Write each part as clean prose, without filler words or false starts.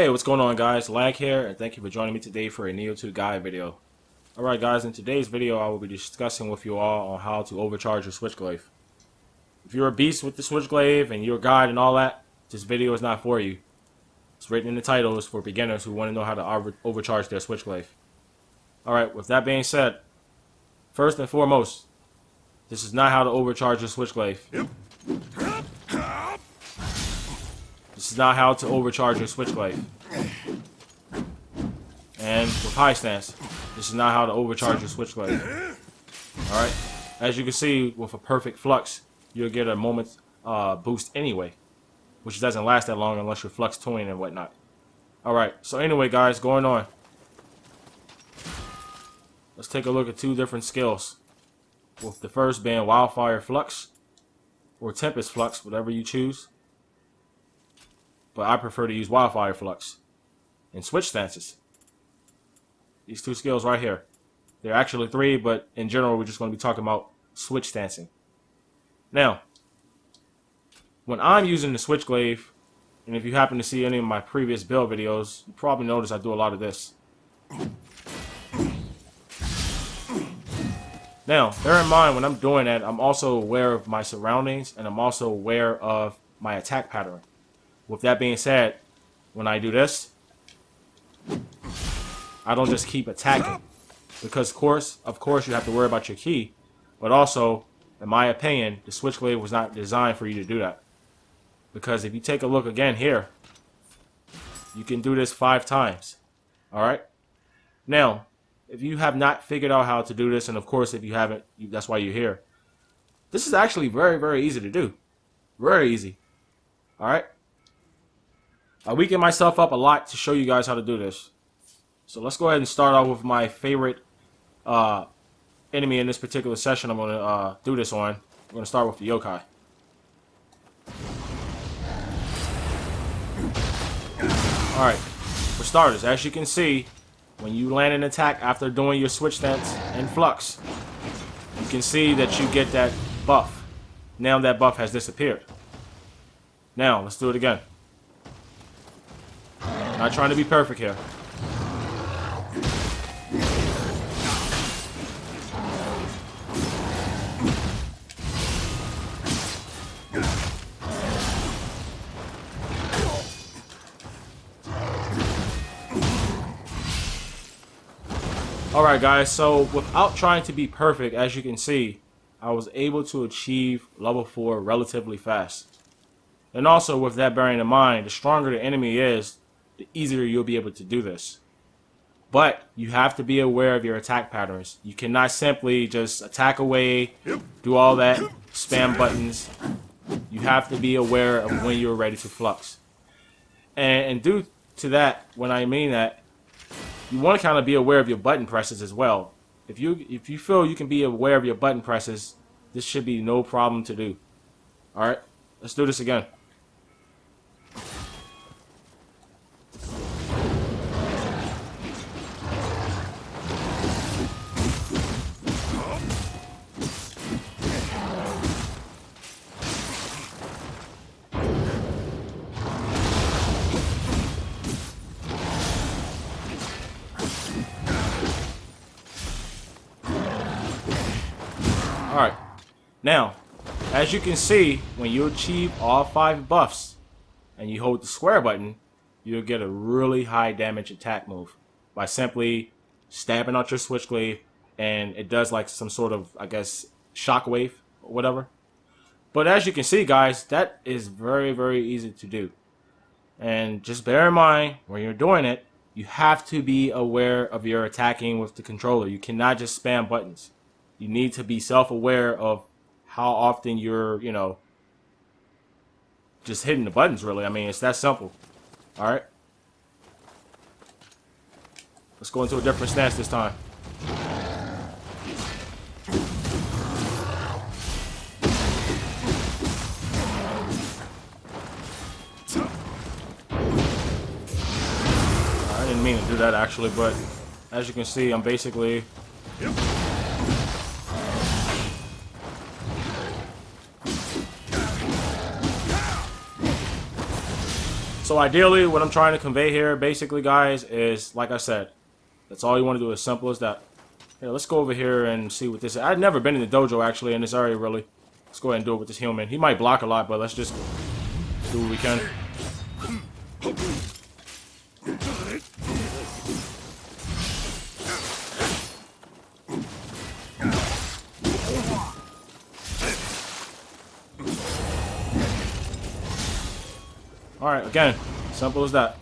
Hey, what's going on, guys? Lag here, and thank you for joining me today for a Neo 2 guide video. Alright guys, in today's video I will be discussing with you all on how to overcharge your SWITCHGLAIVE. If you're a beast with the SWITCHGLAIVE and you're a guide and all that, this video is not for you. It's written in the title, it's for beginners who want to know how to overcharge their SWITCHGLAIVE. Alright, with that being said, first and foremost, this is not how to overcharge your SWITCHGLAIVE. This is not how to overcharge your SWITCHGLAIVE. And with high stance, this is not how to overcharge your SWITCHGLAIVE. Alright, as you can see, with a perfect flux, you'll get a moment's boost anyway, which doesn't last that long unless you're flux toying and whatnot. Alright, so anyway guys, going on. Let's take a look at two different skills. With the first being WILDFIRE FLUX, or Tempest Flux, whatever you choose. But I prefer to use WILDFIRE FLUX in switch stances. These two skills right here. There are actually three, but in general we're just going to be talking about switch stancing. Now, when I'm using the SWITCHGLAIVE, and if you happen to see any of my previous build videos, you probably notice I do a lot of this. Now, bear in mind when I'm doing that, I'm also aware of my surroundings and I'm also aware of my attack pattern. With that being said, when I do this, I don't just keep attacking. Because of course you have to worry about your ki, but also, in my opinion, the SWITCHGLAIVE was not designed for you to do that. Because if you take a look again here, you can do this 5 times. Alright? Now, if you have not figured out how to do this, and of course if you haven't, that's why you're here. This is actually very, very easy to do. Very easy. Alright? I weaken myself up a lot to show you guys how to do this. So let's go ahead and start off with my favorite enemy in this particular session I'm going to do this on. I'm going to start with the yōkai. Alright, for starters, as you can see, when you land an attack after doing your switch stance and flux, you can see that you get that buff. Now that buff has disappeared. Now, let's do it again. Not trying to be perfect here. Alright guys, so without trying to be perfect, as you can see, I was able to achieve level 4 relatively fast. And also with that bearing in mind, the stronger the enemy is, the easier you'll be able to do this. But you have to be aware of your attack patterns. You cannot simply just attack away, do all that, spam buttons. You have to be aware of when you're ready to flux. And due to that, when I mean that, you want to kind of be aware of your button presses as well. If you feel you can be aware of your button presses, this should be no problem to do. Alright, let's do this again. Alright, now, as you can see, when you achieve all 5 buffs, and you hold the square button, you'll get a really high damage attack move, by simply stabbing out your SWITCHGLAIVE, and it does like some sort of, I guess, shockwave, or whatever. But as you can see guys, that is very, very easy to do. And just bear in mind, when you're doing it, you have to be aware of your attacking with the controller. You cannot just spam buttons. You need to be self-aware of how often you're, just hitting the buttons, really. I mean, it's that simple. Alright? Let's go into a different stance this time. I didn't mean to do that, actually, but as you can see, I'm basically... So ideally, what I'm trying to convey here, basically, guys, is like I said, that's all you want to do. As simple as that. Here, let's go over here and see what this is. I've never been in the dojo actually in this area really. Let's go ahead and do it with this human. He might block a lot, but let's just do what we can. Alright, again, simple as that.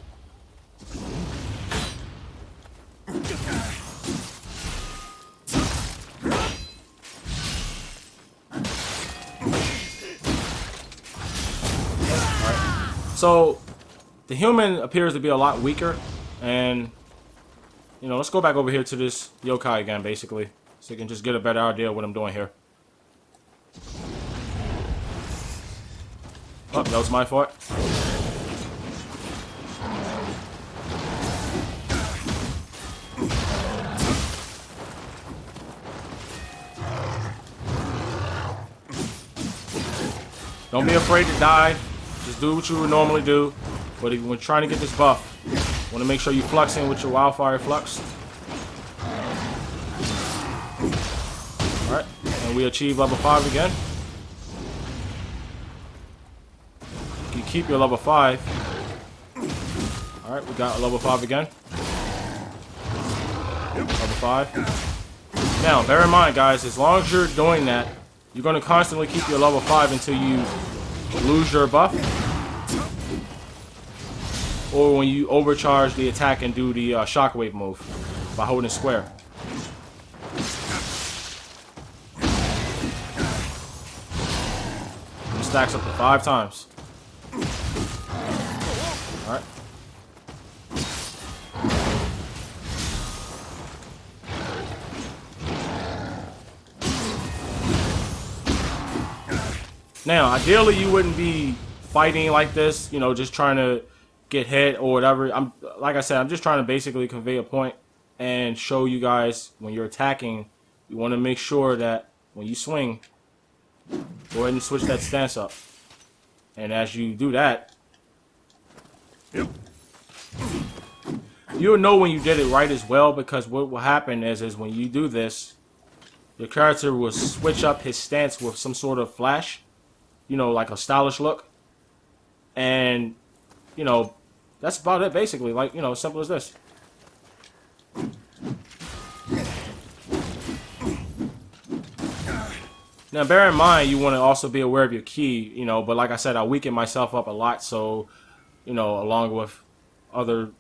So, the human appears to be a lot weaker, and, you know, let's go back over here to this yōkai again, basically, so you can just get a better idea of what I'm doing here. Oh, that was my fault. Don't be afraid to die. Just do what you would normally do. But if you're trying to get this buff, you want to make sure you flux in with your WILDFIRE FLUX. Alright, and we achieve level 5 again. You keep your level 5. Alright, we got a level 5 again. Level 5. Now, bear in mind, guys, as long as you're doing that, you're going to constantly keep your level 5 until you lose your buff. Or when you overcharge the attack and do the shockwave move by holding square. It stacks up to 5 times. Alright. Now, ideally, you wouldn't be fighting like this, you know, just trying to get hit or whatever. Like I said, I'm just trying to basically convey a point and show you guys when you're attacking, you want to make sure that when you swing, go ahead and switch that stance up. And as you do that, you'll know when you did it right as well, because what will happen is when you do this, your character will switch up his stance with some sort of flash. You know, like a stylish look. And, you know, that's about it, basically. Like, you know, simple as this. Now, bear in mind, you want to also be aware of your ki, you know, but like I said, I weaken myself up a lot, so, you know, along with other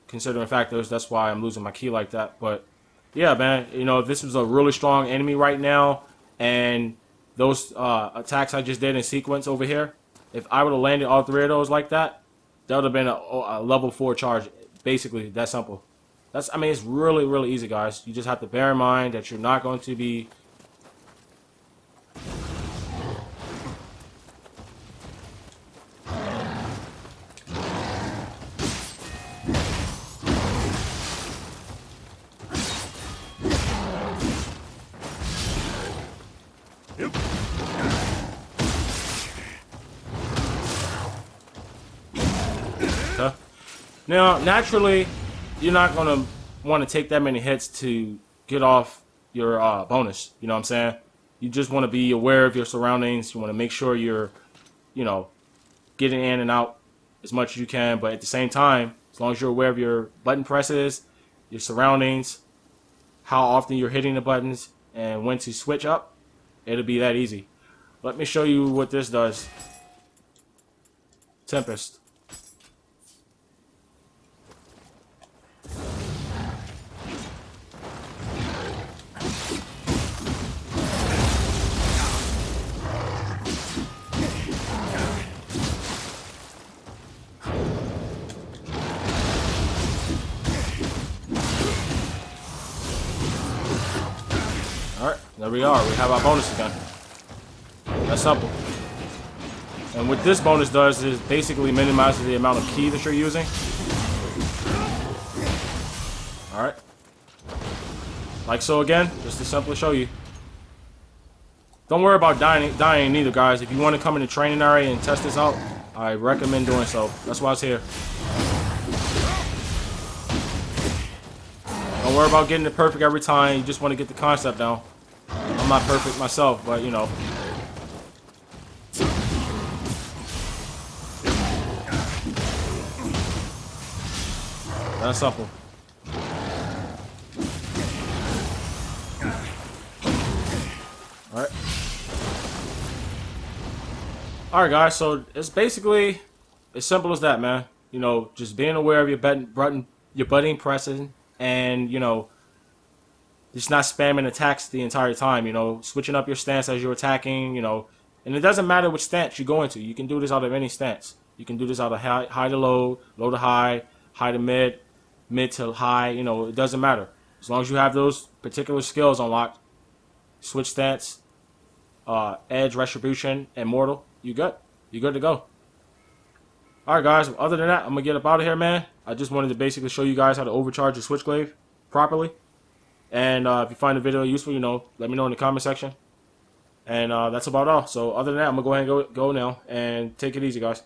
considering factors, that's why I'm losing my ki like that. But, yeah, man, you know, this was a really strong enemy right now, and those attacks I just did in sequence over here, if I would have landed all 3 of those like that, that would have been a level 4 charge. Basically, that simple. I mean, it's really, really easy, guys. You just have to bear in mind that you're not going to be... Now, naturally, you're not going to want to take that many hits to get off your bonus. You know what I'm saying? You just want to be aware of your surroundings. You want to make sure you're, you know, getting in and out as much as you can. But at the same time, as long as you're aware of your button presses, your surroundings, how often you're hitting the buttons, and when to switch up, it'll be that easy. Let me show you what this does. Tempest. Alright, there we are. We have our bonus again. That's simple. And what this bonus does is basically minimizes the amount of ki that you're using. Alright. Like so again, just to simply show you. Don't worry about dying neither, guys. If you want to come in the training area and test this out, I recommend doing so. That's why it's here. Don't worry about getting it perfect every time. You just want to get the concept down. I'm not perfect myself, but you know. That's simple. Alright. Alright guys, so it's basically as simple as that, man. You know, just being aware of your button pressing, and you know, just not spamming attacks the entire time, you know, switching up your stance as you're attacking, you know, and it doesn't matter which stance you go into. You can do this out of any stance. You can do this out of high to low, low to high, high to mid, mid to high, you know, it doesn't matter. As long as you have those particular skills unlocked, switch stance, edge, retribution, and mortal, you good. You're good to go. Alright guys, other than that, I'm going to get up out of here, man. I just wanted to basically show you guys how to overcharge your switchglaive properly. And if you find the video useful, you know, let me know in the comment section. And that's about all. So other than that, I'm going to go ahead and go now. And take it easy, guys.